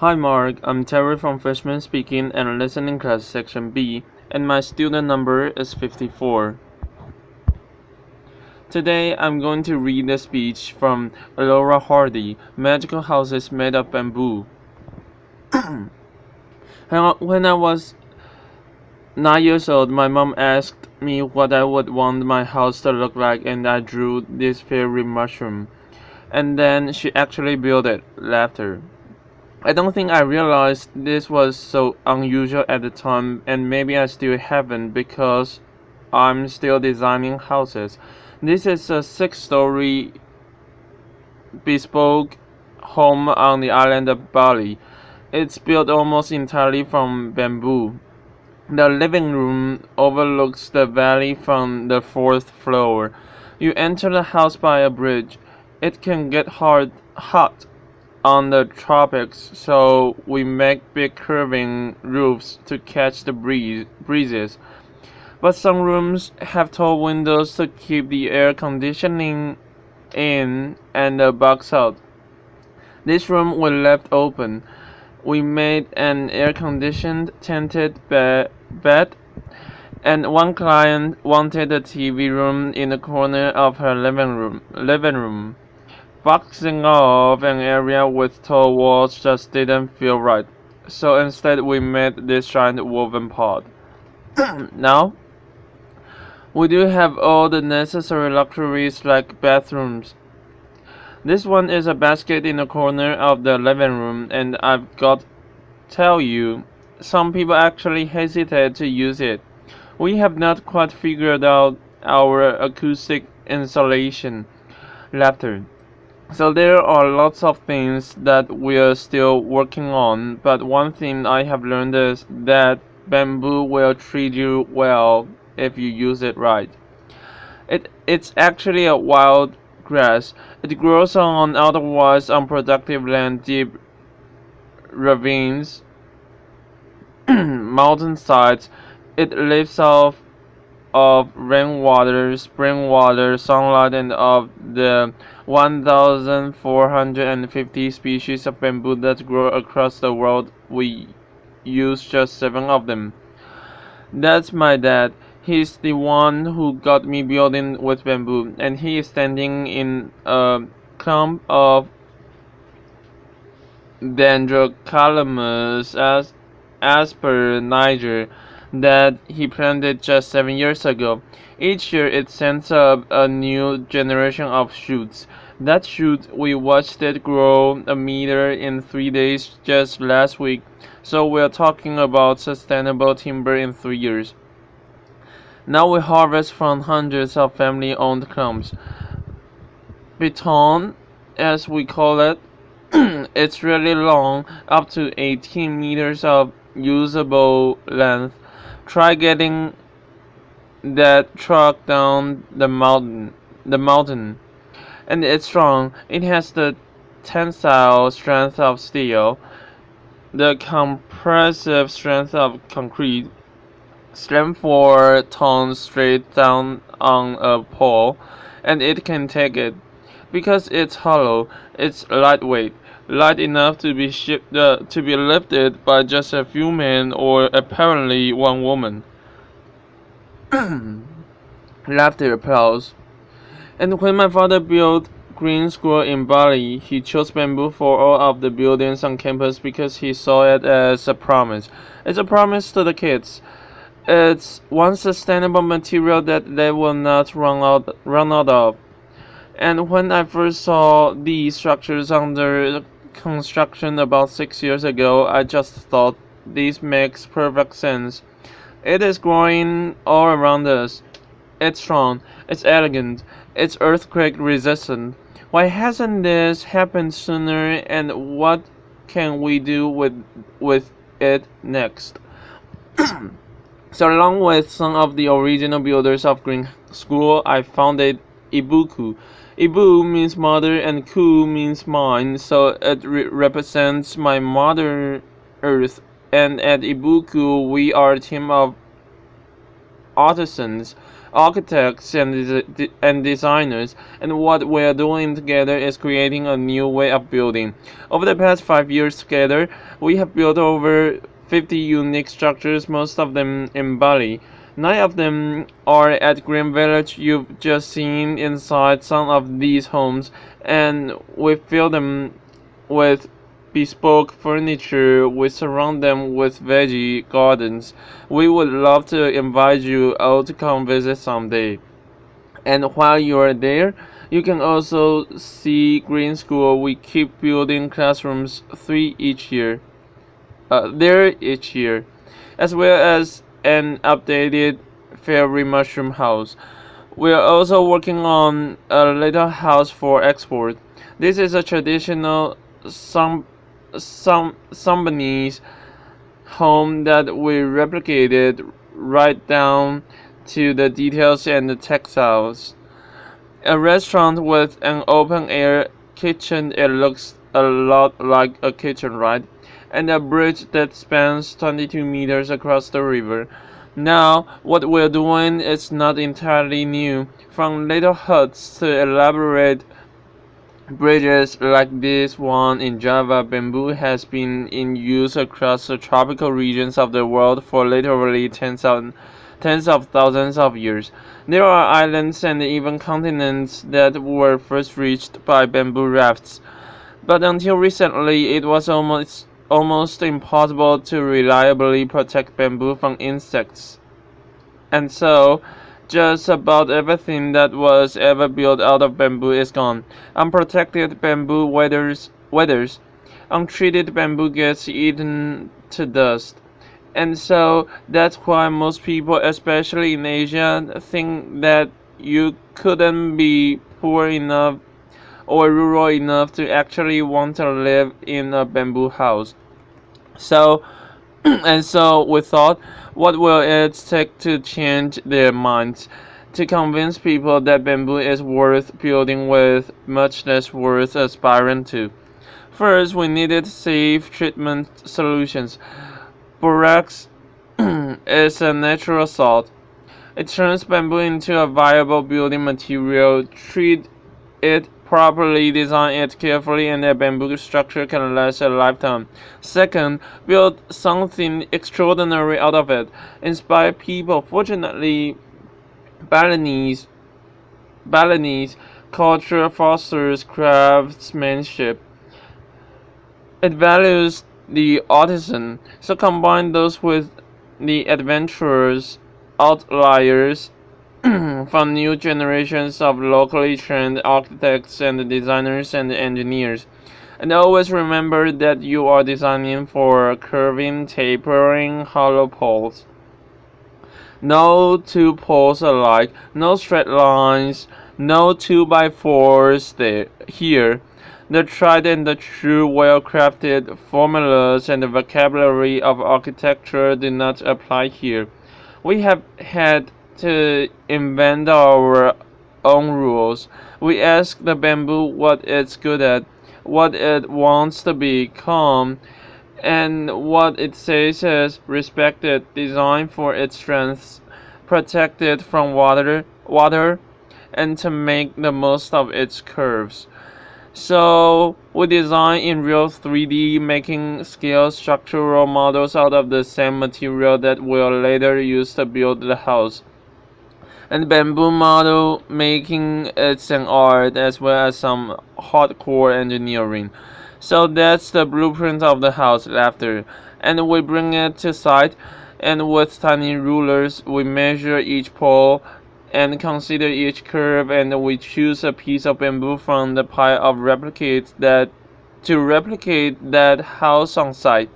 Hi Mark, I'm Terry from Freshman Speaking and Listening Class Section B, and my student number is 54. Today I'm going to read a speech from Elora Hardy, Magical Houses Made of Bamboo. When I was 9 years old, my mom asked me what I would want my house to look like, and I drew this fairy mushroom. And then she actually built it. Laughter. I don't think I realized this was so unusual at the time, and maybe I still haven't because I'm still designing houses. This is a 6-story bespoke home on the island of Bali. It's built almost entirely from bamboo. The living room overlooks the valley from the 4th floor. You enter the house by a bridge. It can get hot on the tropics, so we make big curving roofs to catch the breezes. But some rooms have tall windows to keep the air conditioning in and the bugs out. This room we left open. We made an air-conditioned tinted bed, and one client wanted a TV room in the corner of her living room. Boxing off an area with tall walls just didn't feel right, so instead we made this giant woven pod. Now, we do have all the necessary luxuries like bathrooms. This one is a basket in the corner of the living room, and I've got to tell you, some people actually hesitate to use it. We have not quite figured out our acoustic insulation. Laughter. So there are lots of things that we're still working on, but one thing I have learned is that bamboo will treat you well if you use it right. It's actually a wild grass. It grows on otherwise unproductive land, deep ravines, mountainsides. It lives off of rainwater, spring water, sunlight, and of the 1,450 species of bamboo that grow across the world, we use just 7 of them. That's my dad. He's the one who got me building with bamboo, and he is standing in a clump of Dendrocalamus asper Niger that he planted just 7 years ago. Each year it sends up a new generation of shoots. That shoot, we watched it grow a meter in 3 days just last week, so we're talking about sustainable timber in 3 years. Now we harvest from hundreds of family-owned clumps. Beton, as we call it, it's really long, up to 18 meters of usable length. Try getting that truck down the mountain. And it's strong. It has the tensile strength of steel, the compressive strength of concrete, slammed 4 tons straight down on a pole, and it can take it. Because it's hollow, it's lightweight, light enough to be lifted by just a few men or apparently one woman. Laughter, applause. And when my father built Green School in Bali, he chose bamboo for all of the buildings on campus because he saw it as a promise. It's a promise to the kids. It's one sustainable material that they will not run out of. And when I first saw these structures under construction about 6 years ago, I just thought, this makes perfect sense. It is growing all around us. It's strong, it's elegant, it's earthquake resistant. Why hasn't this happened sooner, and what can we do with it next? So along with some of the original builders of Green School, I founded Ibuku. Ibu means mother and Ku means mine, so it represents my mother earth. And at Ibuku we are a team of artisans. architects and designers, and what we're doing together is creating a new way of building. Over the past 5 years together, we have built over 50 unique structures, most of them in Bali. 9 of them are at Green Village. You've just seen inside some of these homes, and we fill them with bespoke furniture. We surround them with veggie gardens. We would love to invite you all to come visit someday. And while you are there, you can also see Green School. We keep building classrooms there each year, as well as an updated fairy mushroom house. We are also working on a little house for export. This is a traditional Sambanese home that we replicated right down to the details and the textiles. A restaurant with an open air kitchen, it looks a lot like a kitchen, right? And a bridge that spans 22 meters across the river. Now, what we're doing is not entirely new. From little huts to elaborate bridges like this one in Java, bamboo has been in use across the tropical regions of the world for literally tens of thousands of years. There are islands and even continents that were first reached by bamboo rafts, but until recently it was almost impossible to reliably protect bamboo from insects. And so, just about everything that was ever built out of bamboo is gone. Unprotected bamboo weathers. Untreated bamboo gets eaten to dust. And so that's why most people, especially in Asia, think that you couldn't be poor enough or rural enough to actually want to live in a bamboo house. So, and so we thought, what will it take to change their minds? To convince people that bamboo is worth building with, much less worth aspiring to. First, we needed safe treatment solutions. Borax is a natural salt. It turns bamboo into a viable building material. Treat it properly, design it carefully, and a bamboo structure can last a lifetime. Second, build something extraordinary out of it. Inspire people. Fortunately, Balinese culture fosters craftsmanship. It values the artisan, so combine those with the adventurers, outliers from new generations of locally trained architects and designers and engineers. And always remember that you are designing for curving, tapering, hollow poles. No two poles alike, no straight lines, no 2x4s here. The tried and the true well-crafted formulas and the vocabulary of architecture do not apply here. We have had to invent our own rules. We ask the bamboo what it's good at, what it wants to become, and what it says is respected, designed for its strengths, protected from water, and to make the most of its curves. So we design in real 3D, making scale structural models out of the same material that we'll later use to build the house. And bamboo model making, it's an art as well as some hardcore engineering. So that's the blueprint of the house, laughter. And we bring it to site, and with tiny rulers we measure each pole and consider each curve, and we choose a piece of bamboo from the pile of replicate that house on site.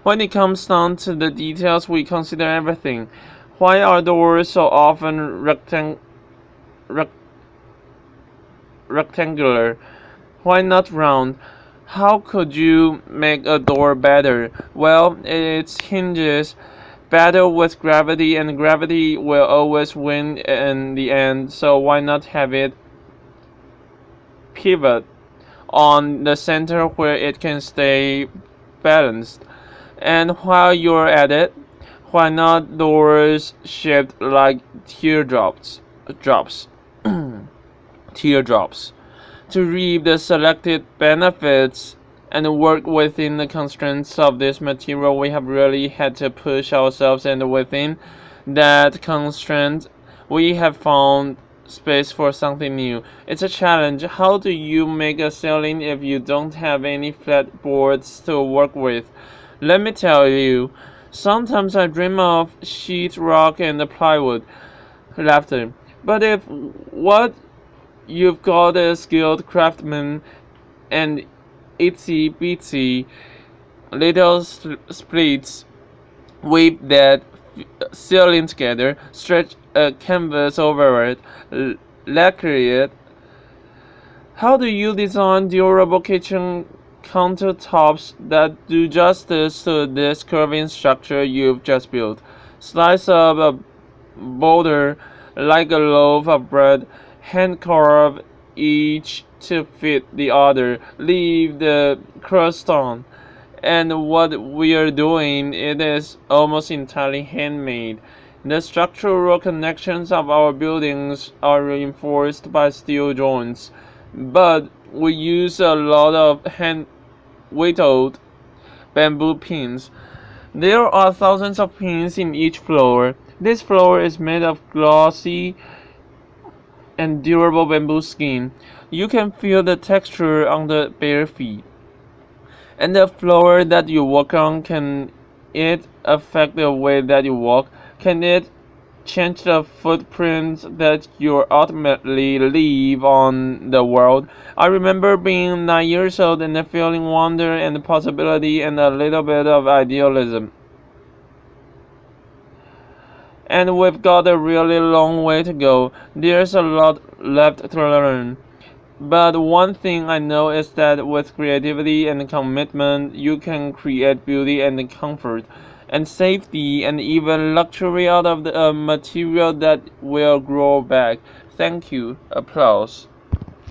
When it comes down to the details, we consider everything. Why are doors so often rectangular? Why not round? How could you make a door better? Well, its hinges battle with gravity, and gravity will always win in the end, so why not have it pivot on the center where it can stay balanced? And while you're at it, Why not doors shaped like drops, teardrops, to reap the selected benefits and work within the constraints of this material? We have really had to push ourselves, and within that constraint, we have found space for something new. It's a challenge. How do you make a ceiling if you don't have any flat boards to work with? Let me tell you, sometimes I dream of sheetrock and plywood. Laughter. But if what you've got a skilled craftsman and itsy bitsy little splits, weave that ceiling together, stretch a canvas over it, lacquer it. How do you design durable kitchen countertops that do justice to this curving structure you've just built? Slice up a boulder like a loaf of bread, hand carve each to fit the other, leave the crust on. And what we are doing, it is almost entirely handmade. The structural connections of our buildings are reinforced by steel joints, but we use a lot of hand whittled bamboo pins. There are thousands of pins in each floor. This floor is made of glossy and durable bamboo skin. You can feel the texture on the bare feet. And the floor that you walk on, can it affect the way that you walk? Can it change the footprint that you ultimately leave on the world? I remember being 9 years old and feeling wonder and possibility and a little bit of idealism. And we've got a really long way to go. There's a lot left to learn. But one thing I know is that with creativity and commitment, you can create beauty and comfort and safety and even luxury out of the material that will grow back. Thank you. Applause.